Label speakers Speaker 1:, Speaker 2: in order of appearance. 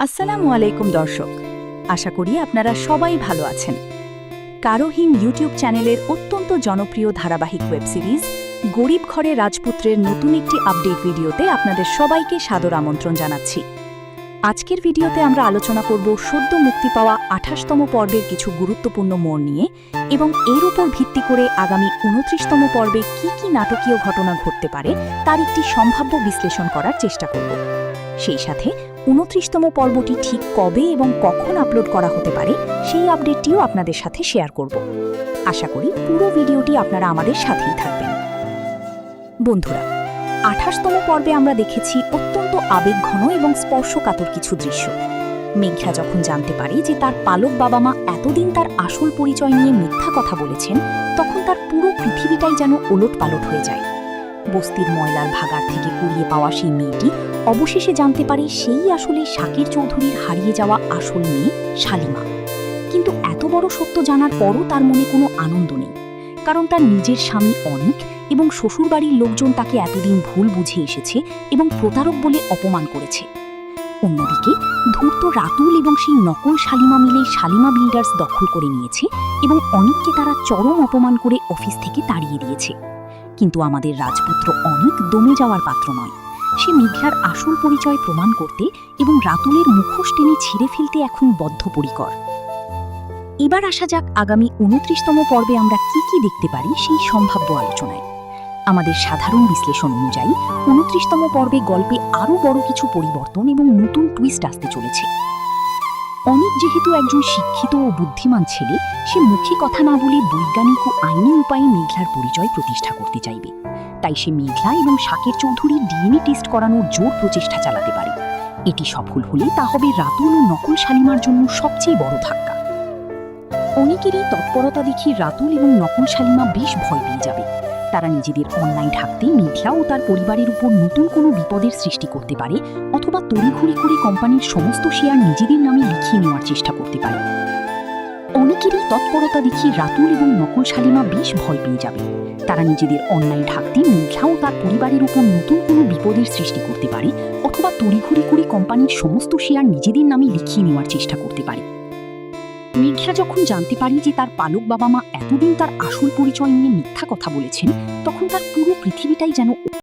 Speaker 1: আসসালামু আলাইকুম দর্শক, আশা করি আপনারা সবাই ভালো আছেন। কারোহিম ইউটিউব চ্যানেলের অত্যন্ত জনপ্রিয় ধারাবাহিক ওয়েব সিরিজ গরিব ঘরে রাজপুত্রের নতুন একটি আপডেট ভিডিওতে আপনাদের সবাইকে সাদর আমন্ত্রণ জানাচ্ছি। আজকের ভিডিওতে আমরা আলোচনা করব সদ্য মুক্তি পাওয়া ২৮তম পর্বের কিছু গুরুত্বপূর্ণ মোড় নিয়ে এবং এর উপর ভিত্তি করে আগামী ২৯তম পর্বে কি কি নাটকীয় ঘটনা ঘটতে পারে তার একটি সম্ভাব্য বিশ্লেষণ করার চেষ্টা করব। সেই সাথে ২৯তম পর্বটি ঠিক কবে এবং কখন আপলোড করা হতে পারে সেই আপডেটটিও আপনাদের সাথে শেয়ার করব। আশা করি পুরো ভিডিওটি আপনারা আমাদের সাথেই থাকবেন। বন্ধুরা, ২৮তম পর্বে আমরা দেখেছি অত্যন্ত আবেগঘন এবং স্পর্শকাতর কিছু দৃশ্য। মেঘা যখন জানতে পারে যে তার পালক বাবা মা এতদিন তার আসল পরিচয় নিয়ে মিথ্যা কথা বলেছেন, তখন তার পুরো পৃথিবীটাই যেন ওলটপালট হয়ে যায়। বস্তির ময়লার ভাগাড় থেকে কুড়িয়ে পাওয়া সেই মেয়েটি অবশেষে জানতে পারে সেই আসলে শাকির চৌধুরীর হারিয়ে যাওয়া আসল মেয়ে শালিমা। কিন্তু এত বড় সত্য জানার পরও তার মনে কোনো আনন্দ নেই, কারণ তার নিজের স্বামী অনিক এবং শ্বশুরবাড়ির লোকজন তাকে এতদিন ভুল বুঝে এসেছে এবং প্রতারক বলে অপমান করেছে। অন্যদিকে ধূর্ত রাতুল এবং সেই নকল শালিমা মিলে শালিমা বিল্ডার্স দখল করে নিয়েছে এবং অনিককে তারা চরম অপমান করে অফিস থেকে তাড়িয়ে দিয়েছে। কিন্তু আমাদের রাজপুত্র অনিক দমে যাওয়ার পাত্র নয়। সে মেঘলার আসল পরিচয় প্রমাণ করতে এবং রাতুলের মুখোশ টেনে ছিঁড়ে ফেলতে এখন বদ্ধপরিকর। এবার আসা যাক আগামী ২৯তম পর্বে আমরা কি কি দেখতে পারি সেই সম্ভাব্য আলোচনায়। আমাদের সাধারণ বিশ্লেষণ অনুযায়ী ২৯তম পর্বে গল্পে আরও বড় কিছু পরিবর্তন এবং নতুন টুইস্ট আসতে চলেছে। অনিক যেহেতু একজন শিক্ষিত ও বুদ্ধিমান ছেলে, সে মুখে কথা না বলে বৈজ্ঞানিক ও আইনি উপায়ে মেঘলার পরিচয় প্রতিষ্ঠা করতে চাইবে। তাই সে মেঘলা এবং শাকির চৌধুরীর ডিএনএ টেস্ট করানোর জোর প্রচেষ্টা চালাতে পারে। এটি সফল হলে তা হবে রাতুল ও নকল শালিমার জন্য সবচেয়ে বড় ধাক্কা। অনিকের এই তৎপরতা দেখে রাতুল এবং নকল শালিমা বেশ ভয় পেয়ে যাবে। তারা নিজেদের অন্যায় ঢাকতে মেঘলা ও তার পরিবারের উপর নতুন কোনো বিপদের সৃষ্টি করতে পারে, অথবা তড়িঘড়ি করে কোম্পানির সমস্ত শেয়ার নিজেদের নামে লিখিয়ে নেওয়ার চেষ্টা করতে পারে। অনেকের এই তৎপরতা দেখে রাতুল এবং নকল শালিমা বেশ ভয় পেয়ে যাবে। তারা নিজেদের অন্যায় ঢাকতে মেঘলা ও তার পরিবারের উপর নতুন কোনো বিপদের সৃষ্টি করতে পারে, অথবা তড়িঘড়ি করে কোম্পানির সমস্ত শেয়ার নিজেদের নামে লিখিয়ে নেওয়ার চেষ্টা করতে পারে। মেঘলা যখন জানতে পারে যে তার পালক বাবা মা এতদিন তার আসল পরিচয় নিয়ে মিথ্যা কথা বলেছেন, তখন তার পুরো পৃথিবীটাই যেন